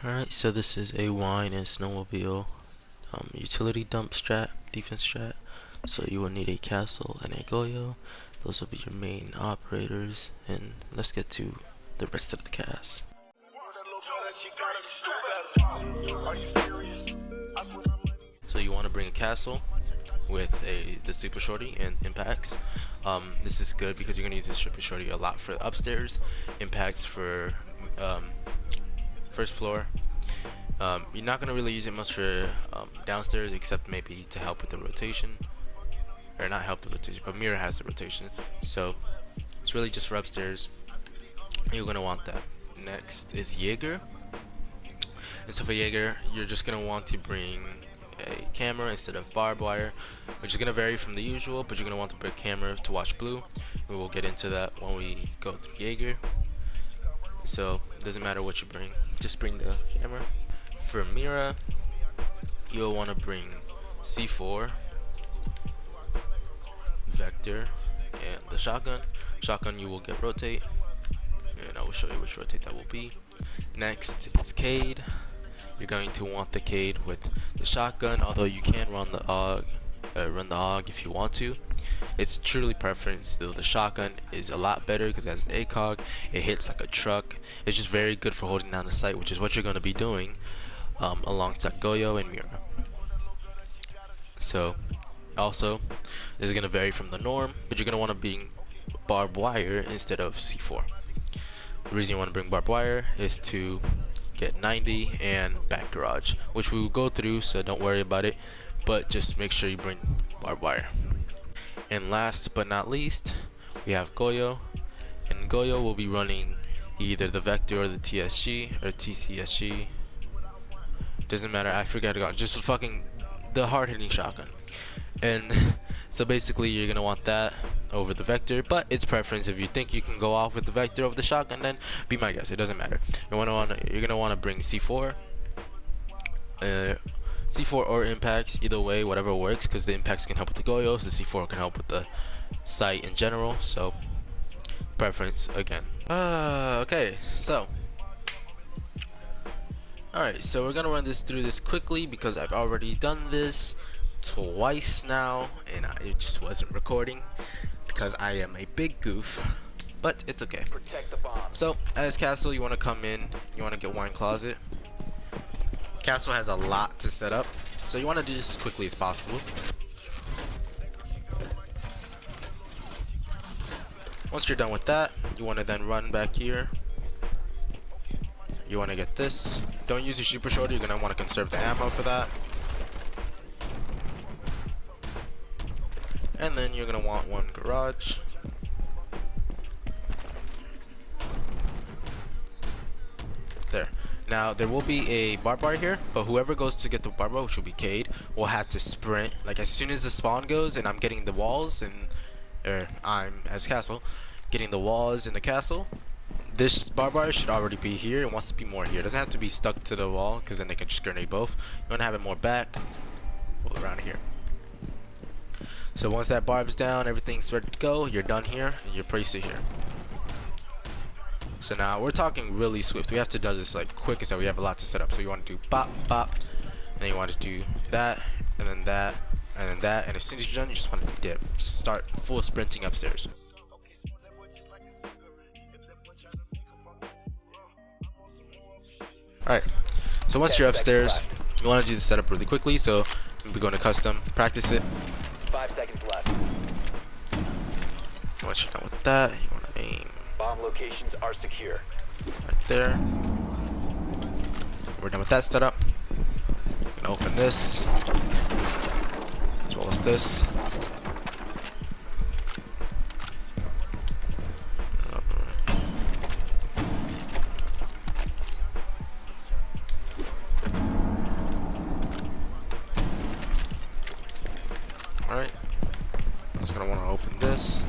Alright, so this is a wine and snowmobile utility dump strat, defense strat. So you will need a castle and a Goyo. Those will be your main operators, and let's get to the rest of the cast. So you want to bring a castle with the super shorty and impacts. This is good because you're going to use the super shorty a lot for upstairs, impacts for first floor. You're not going to really use it much for downstairs, except maybe to help with the rotation, or not help the rotation, but mirror has the rotation, so it's really just for upstairs. You're going to want that. Next is Jaeger, and so for Jaeger you're just going to want to bring a camera instead of barbed wire, which is going to vary from the usual, but you're going to want to bring a camera to watch blue. We will get into that when we go through Jaeger. So it doesn't matter what you bring, just bring the camera. For Mira, you'll want to bring C4, Vector, and the shotgun. Shotgun you will get rotate, and I will show you which rotate that will be. Next is Cade. You're going to want the Cade with the shotgun, although you can run the AUG if you want to. It's truly preference. The shotgun is a lot better because it has an ACOG. It hits like a truck. It's just very good for holding down the site, which is what you're going to be doing alongside Goyo and Mira. So also, this is going to vary from the norm, but you're going to want to bring barbed wire instead of C4. The reason you want to bring barbed wire is to get 90 and back garage, which we will go through, so don't worry about it, but just make sure you bring barbed wire. And last but not least, we have Goyo, and Goyo will be running either the Vector or the TSG or TCSG. Doesn't matter, I forgot to go, just fucking the hard-hitting shotgun. And so basically you're gonna want that over the Vector, but it's preference. If you think you can go off with the Vector over the shotgun, then be my guest, it doesn't matter. You're gonna want to bring C4, C4 or impacts, either way, whatever works, because the impacts can help with the Goyo, so C4 can help with the site in general, so preference again. Okay, so alright, so we're gonna run through this quickly because I've already done this twice now and it just wasn't recording because I am a big goof, but it's okay. So as castle, you want to come in, you want to get wine closet. Castle has a lot to set up, so you want to do this as quickly as possible. Once you're done with that, you want to then run back here. You want to get this. Don't use your super shorty, you're going to want to conserve the ammo for that. And then you're going to want one garage. There. Now there will be a barbed wire here, but whoever goes to get the barbed wire, which will be Cade, will have to sprint. Like as soon as the spawn goes and I'm getting the walls, I'm as castle getting the walls in the castle, this barbed wire should already be here. It wants to be more here. It doesn't have to be stuck to the wall because then they can just grenade both. You want to have it more back, well, around here. So once that barb's down, everything's ready to go, you're done here and you place it here. So now we're talking really swift. We have to do this like quick as we have a lot to set up. So you want to do bop, bop, and then you want to do that, and then that, and then that, and as soon as you're done, you just want to dip. Just start full sprinting upstairs. Alright, so once you're upstairs, you want to do the setup really quickly. So we'll be going to custom, practice it. 5 seconds left. Once you're done with that, you want to aim. Bomb locations are secure. Right there. We're done with that setup. I'm gonna open this as well as this. Alright. I'm just gonna want to open this.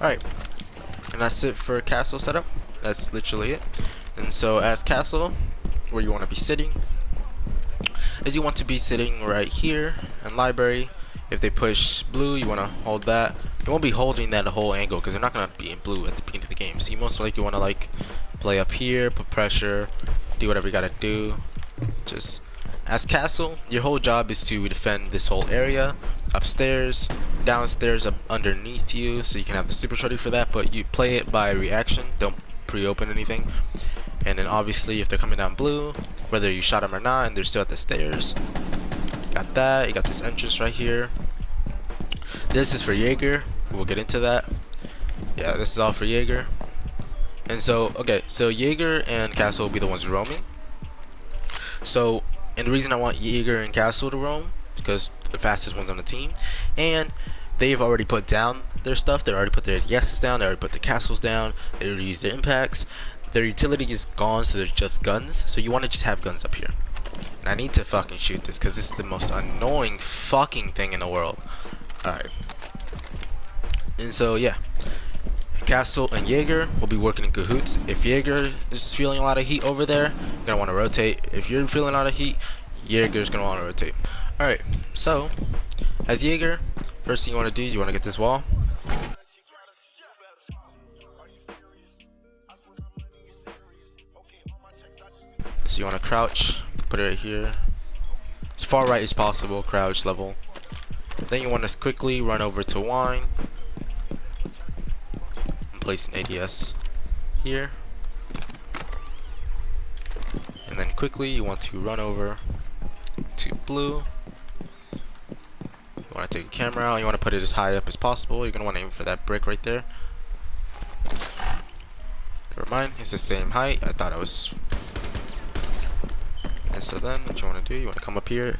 Alright, and that's it for castle setup. That's literally it. And so as castle, where you want to be sitting, is you want to be sitting right here in library. If they push blue, you want to hold that. You won't be holding that whole angle because they're not going to be in blue at the beginning of the game. So you most likely want to like play up here, put pressure, do whatever you got to do. Just as castle, your whole job is to defend this whole area, upstairs, downstairs, up underneath you, so you can have the super shorty for that. But you play it by reaction. Don't pre-open anything. And then obviously if they're coming down blue, whether you shot them or not and they're still at the stairs, got that. You got this entrance right here. This is for Jaeger. We'll get into that. Yeah, this is all for Jaeger. And so, okay, so Jaeger and Castle will be the ones roaming. So, and the reason I want Jaeger and Castle to roam, because the fastest ones on the team, and they've already put down their stuff. They already put their ADSs down. They already put their castles down. They already used their impacts. Their utility is gone, so there's just guns. So you want to just have guns up here. And I need to fucking shoot this because this is the most annoying fucking thing in the world. Alright. And so, yeah. Castle and Jaeger will be working in cahoots. If Jaeger is feeling a lot of heat over there, you're going to want to rotate. If you're feeling a lot of heat, Jaeger's going to want to rotate. Alright. So, as Jaeger, first thing you want to do is you want to get this wall. So you want to crouch, put it right here, as far right as possible, crouch level. Then you want to quickly run over to wine and place an ADS here. And then quickly you want to run over to blue. You want to take a camera out, you want to put it as high up as possible. You're going to want to aim for that brick right there. Never mind, it's the same height. I thought I was. And so then what you want to do, you want to come up here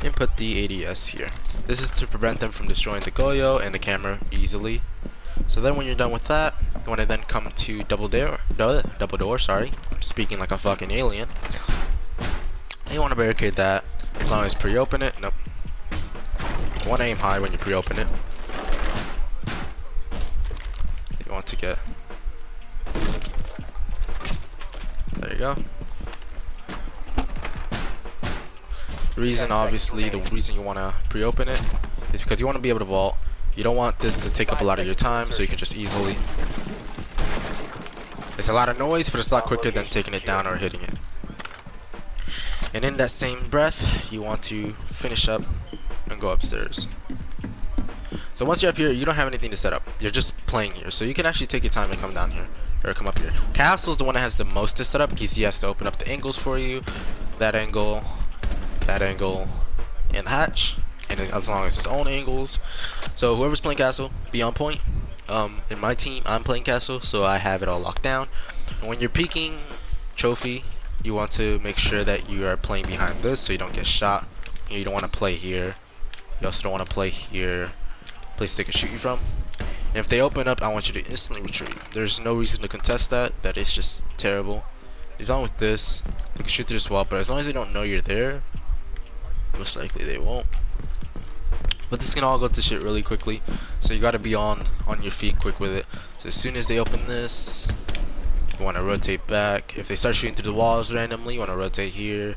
and put the ADS here. This is to prevent them from destroying the Goyo and the camera easily. So then when you're done with that, you want to then come to double door, sorry. I'm speaking like a fucking alien. And you want to barricade that as long as pre-open it. Nope. You want to aim high when you pre-open it. You want to get. There you go. The reason, obviously, the reason you want to pre-open it is because you want to be able to vault. You don't want this to take up a lot of your time, so you can just easily. It's a lot of noise, but it's a lot quicker than taking it down or hitting it. And in that same breath, you want to finish up and go upstairs. So once you're up here, you don't have anything to set up. You're just playing here, so you can actually take your time and come down here or come up here. Castle's the one that has the most to set up because he has to open up the angles for you. That angle, and hatch, and as long as his own angles. So whoever's playing Castle, be on point. In my team, I'm playing Castle, so I have it all locked down. And when you're peeking trophy, you want to make sure that you are playing behind this so you don't get shot. You don't want to play here. You also don't want to play here, place they can shoot you from. And if they open up, I want you to instantly retreat. There's no reason to contest that. That is just terrible. As long with this, they can shoot through this wall, but as long as they don't know you're there, most likely they won't. But this can all go to shit really quickly, so you gotta be on your feet quick with it. So as soon as they open this, you want to rotate back. If they start shooting through the walls randomly, you want to rotate here.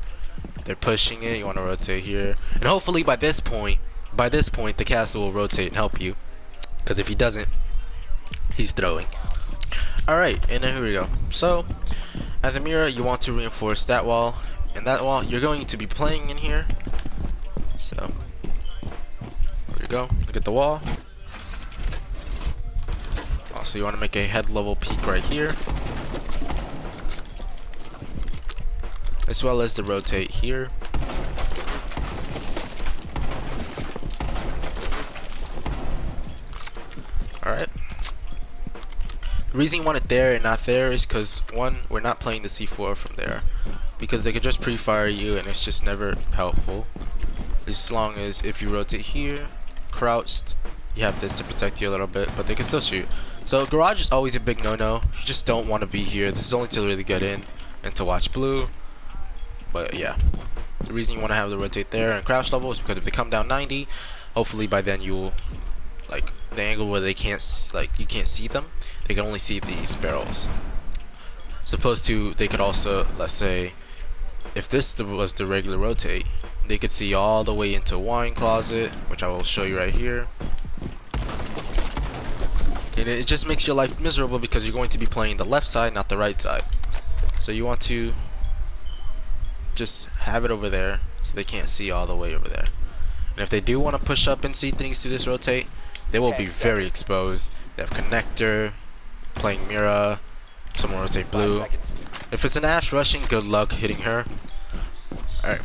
If they're pushing it, you want to rotate here. And hopefully by this point, the castle will rotate and help you. Because if he doesn't, he's throwing. Alright, and then here we go. So, as a mirror, you want to reinforce that wall. And that wall, you're going to be playing in here. So, there we go. Look at the wall. Also, you want to make a head level peak right here. As well as the rotate here. Alright. The reason you want it there and not there is because, one, we're not playing the C4 from there. Because they could just pre-fire you and it's just never helpful. As long as if you rotate here, crouched, you have this to protect you a little bit, but they can still shoot. So garage is always a big no-no. You just don't want to be here. This is only to really get in and to watch blue. But yeah, the reason you want to have the rotate there and crouch level is because if they come down 90, hopefully by then you'll like the angle where they can't you can't see them. They can only see these barrels. Supposed to, they could also, let's say, if this was the regular rotate, they could see all the way into wine closet, which I will show you right here. And it just makes your life miserable because you're going to be playing the left side, not the right side. So you want to just have it over there so they can't see all the way over there. And if they do want to push up and see things through this rotate, they will be very exposed. They have connector, playing Mira, someone rotate blue. If it's an Ash rushing, good luck hitting her. Alright.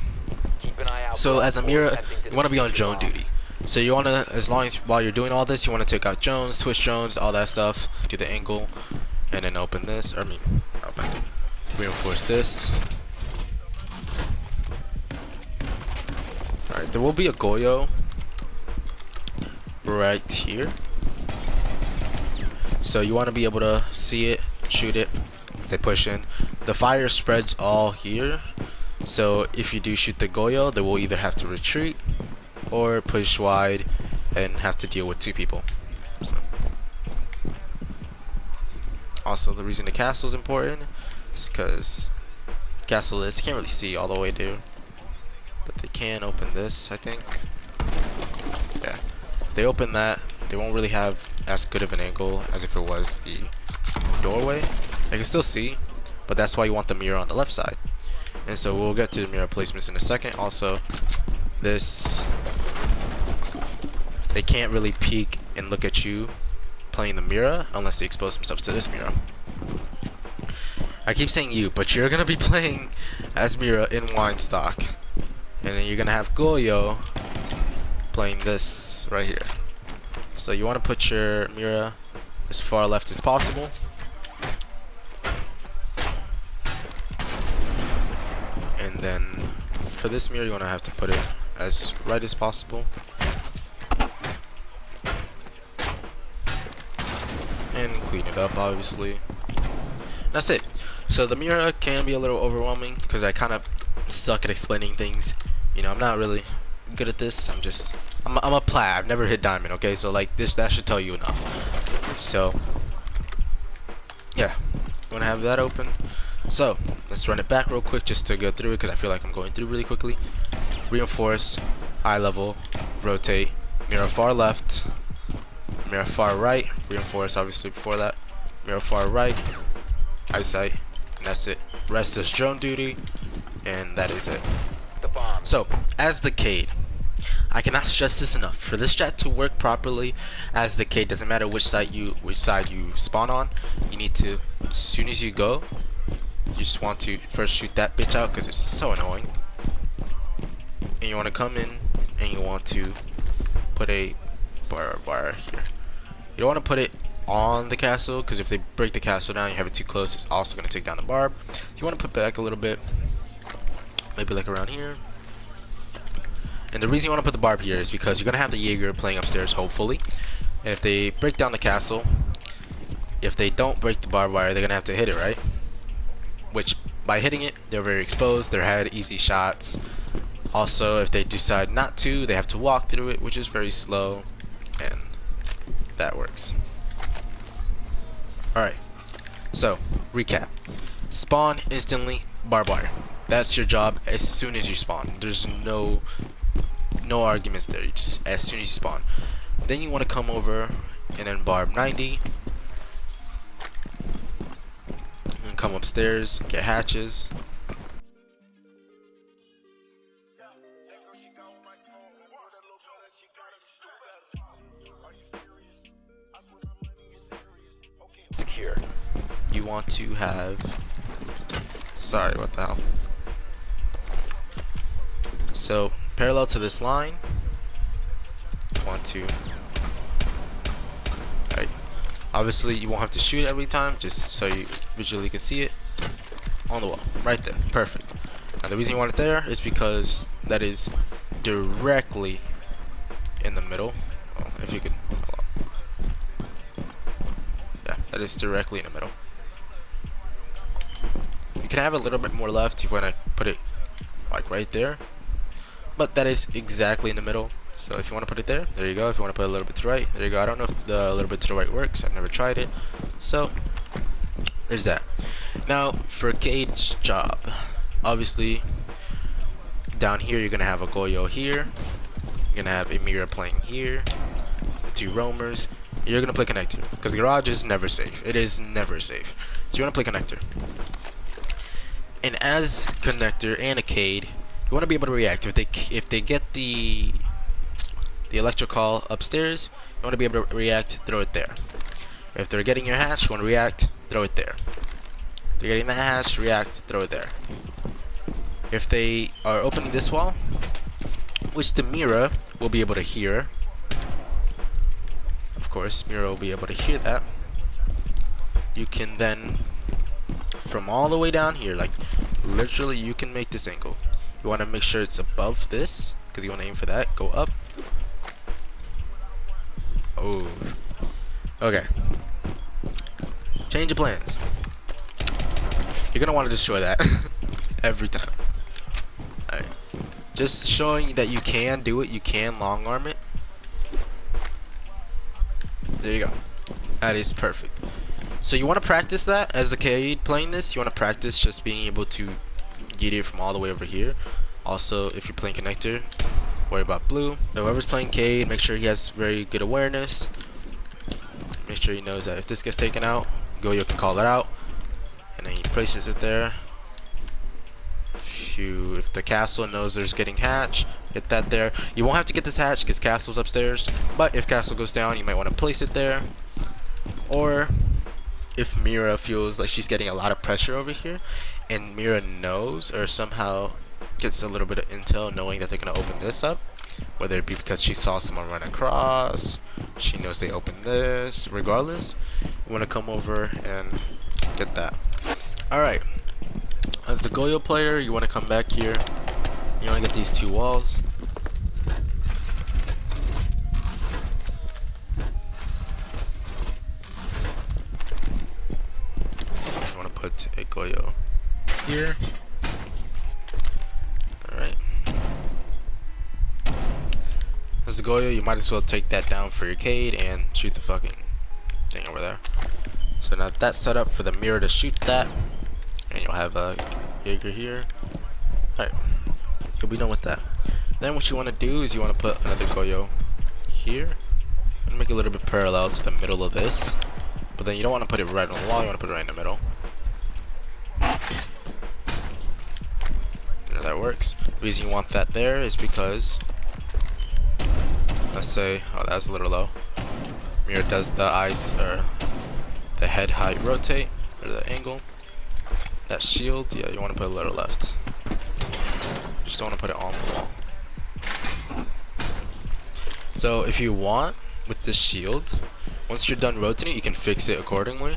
So as a Mira, you want to be on drone duty. So you want to, as long as while you're doing all this, you want to take out drones, twist drones, all that stuff, do the angle, and then open this, or I mean, reinforce this. Alright, there will be a Goyo right here. So you want to be able to see it, shoot it, if they push in. The fire spreads all here. So if you do shoot the Goyo, they will either have to retreat or push wide and have to deal with 2 people. So. Also, the reason the castle is important is because castle is can't really see all the way there, but they can open this, I think. Yeah, if they open that, they won't really have as good of an angle as if it was the doorway. They can still see, but that's why you want the mirror on the left side. And so we'll get to the mirror placements in a second. Also, this, they can't really peek and look at you playing the mirror unless they expose themselves to this mirror. I keep saying you, but you're gonna be playing as Mira in wine stock, and then you're gonna have Goyo playing this right here. So you want to put your Mira as far left as possible. And then for this mirror, you want to have to put it as right as possible. And clean it up, obviously. That's it. So the mirror can be a little overwhelming because I kind of suck at explaining things. You know, I'm not really good at this. I'm a plat. I've never hit diamond, okay? So like this, that should tell you enough. So yeah, you want to have that open. So let's run it back real quick just to go through it because I feel like I'm going through really quickly. Reinforce, high level, rotate, mirror far left, mirror far right, reinforce obviously before that, mirror far right, eyesight, and that's it. Rest is drone duty, and that is it. So as the Cade, I cannot stress this enough. For this strat to work properly as the Cade, doesn't matter which side you spawn on, you need to, as soon as you go, you just want to first shoot that bitch out because it's so annoying. And you want to come in and you want to put a bar here. You don't want to put it on the castle because if they break the castle down, you have it too close, it's also going to take down the barb. So you want to put back a little bit, maybe like around here. And the reason you want to put the barb here is because you're going to have the Jaeger playing upstairs, hopefully. And if they break down the castle, if they don't break the barbed wire, they're going to have to hit it, right? Which, by hitting it, they're very exposed, they're had easy shots. Also, if they decide not to, they have to walk through it, which is very slow. And that works. Alright, so, recap. Spawn instantly, barbed wire. That's your job as soon as you spawn. There's no arguments there. You just as soon as you spawn. Then you want to come over and then barb 90 and come upstairs, get hatches. Secure. You want to have, sorry, what the hell? So parallel to this line, you want to, right, obviously you won't have to shoot every time, just so you visually can see it on the wall, right there, perfect. Now the reason you want it there is because that is directly in the middle. Well, if you could, yeah, that is directly in the middle. You can have a little bit more left if you want to put it like right there, but that is exactly in the middle. So if you want to put it there, there you go. If you want to put a little bit to the right, there you go. I don't know if the little bit to the right works. I've never tried it. So there's that. Now for Cade's job, obviously down here you're gonna have a Goyo here. You're gonna have a Mira playing here. The two roamers. You're gonna play connector because garage is never safe. It is never safe. So you wanna play connector. And as connector and a Cade, you wanna be able to react. If they get the electro call upstairs, you wanna be able to react. Throw it there. If they're getting your hatch, you wanna react. Throw it there. If they're getting that hatch, react. Throw it there. If they are opening this wall, which the Mira will be able to hear. Of course, Mira will be able to hear that. You can then, from all the way down here, like literally you can make this angle. You want to make sure it's above this, because you want to aim for that. Go up. Oh. Okay. Change of plans. You're going to want to destroy that. Every time. Alright. Just showing that you can do it. You can long arm it. There you go. That is perfect. So you want to practice that as a Cade playing this. You want to practice just being able to get it from all the way over here. Also, if you're playing connector, worry about blue. So whoever's playing Cade, make sure he has very good awareness. Make sure he knows that if this gets taken out, Goyo can call it out. And then he places it there. If the castle knows there's getting hatch, hit that there. You won't have to get this hatch because castle's upstairs. But if castle goes down, you might want to place it there. Or if Mira feels like she's getting a lot of pressure over here, and Mira knows or somehow gets a little bit of intel knowing that they're going to open this up, whether it be because she saw someone run across, she knows they opened this, regardless, you want to come over and get that. Alright, as the Goyo player, you want to come back here, you want to get these two walls. You want to put a Goyo here. Alright. As a Goyo, you might as well take that down for your Cade and shoot the fucking thing over there. So now that's set up for the Mira to shoot that. And you'll have a Jaeger here. Alright. You'll be done with that. Then what you want to do is you want to put another Goyo here. And make it a little bit parallel to the middle of this. But then you don't want to put it right on the wall, you want to put it right in the middle. And that works. The reason you want that there is because, let's say, oh, that's a little low. Mira does the eyes, or the head height rotate, or the angle. That shield, yeah, you want to put a little left. Just don't want to put it on the wall. So if you want, with this shield, once you're done rotating, you can fix it accordingly.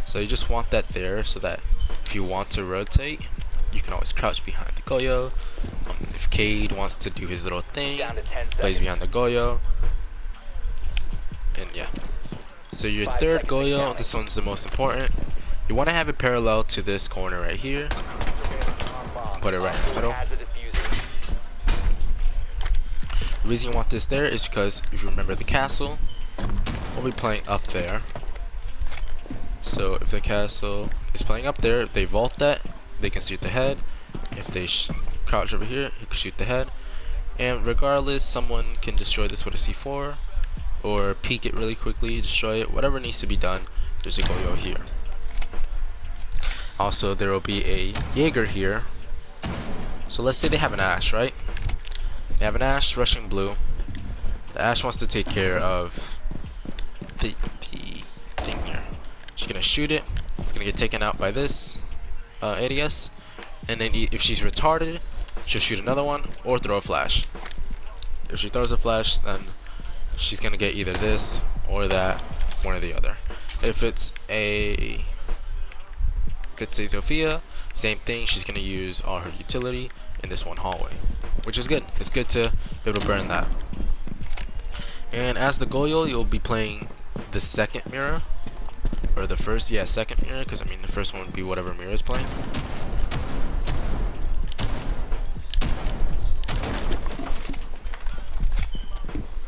So you just want that there so that if you want to rotate, you can always crouch behind the Goyo. If Cade wants to do his little thing, plays behind the Goyo. And yeah. So your third Goyo, this one's the most important. You want to have it parallel to this corner right here. Put it right in the middle. The reason you want this there is because if you remember the castle, we'll be playing up there. So if the castle is playing up there, they vault that, they can shoot the head. If they crouch over here, you can shoot the head. And regardless, someone can destroy this with a C4 or peek it really quickly, destroy it, whatever needs to be done. There's a Goyo here. Also, there will be a Jaeger here. So let's say they have an Ash, right? They have an Ash rushing blue. The Ash wants to take care of the thing here. She's gonna shoot it. It's gonna get taken out by this ADS. And then if she's retarded, she'll shoot another one or throw a flash. If she throws a flash, then she's gonna get either this or that, one or the other. If it's a, let's say Zofia, same thing. She's gonna use all her utility in this one hallway, which is good. It's good to be able to burn that. And as the Goyo, you'll be playing the second Mira, or the first, yeah, second Mira, because I mean the first one would be whatever Mira is playing.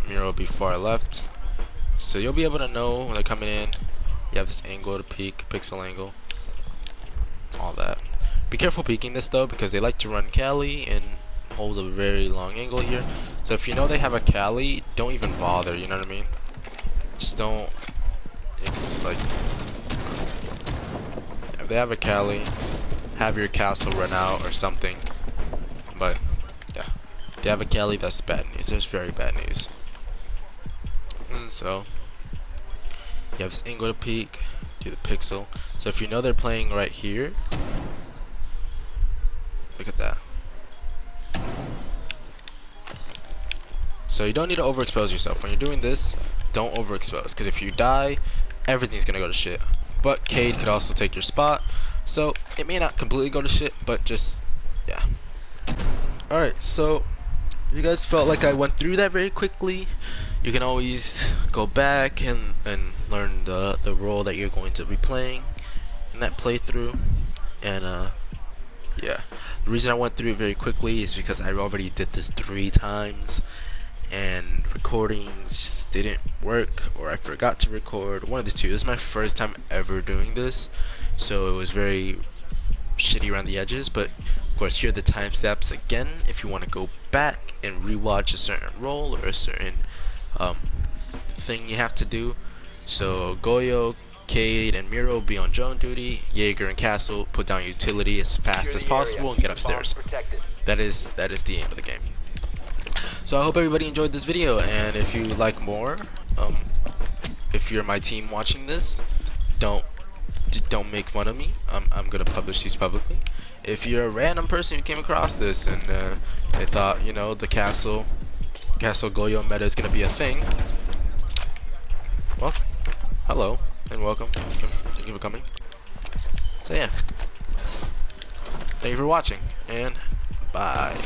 Mira will be far left, so you'll be able to know when they're coming in. You have this angle to peek, pixel angle, all that. Be careful peeking this though, because they like to run Cali and hold a very long angle here. So if you know they have a Cali, don't even bother, you know what I mean? Just don't, it's like, if they have a Cali, have your castle run out or something. But yeah, if they have a Cali, that's bad news. That's very bad news. And so you have this angle to peek, do the pixel. So if you know they're playing right here, look at that. So you don't need to overexpose yourself. When you're doing this, don't overexpose, because if you die, everything's gonna go to shit. But Cade could also take your spot, so it may not completely go to shit, but just, yeah. Alright, so you guys felt like I went through that very quickly. You can always go back and learn the role that you're going to be playing in that playthrough. And yeah, the reason I went through it very quickly is because I already did this 3 times and recordings just didn't work, or I forgot to record, one of the two. This is my first time ever doing this, so it was very shitty around the edges. But of course, here are the timestamps again if you want to go back and rewatch a certain role or a certain thing you have to do. So Goyo, Cade, and Miro will be on drone duty. Jaeger and Castle put down utility as fast as possible and get upstairs. That is the aim of the game. So I hope everybody enjoyed this video, and if you like more, if you're my team watching this, don't make fun of me. I'm gonna publish these publicly. If you're a random person who came across this and they thought, you know, the Castle Goyo meta is gonna be a thing, well, hello and welcome. Thank you for coming. So yeah, thank you for watching, and bye.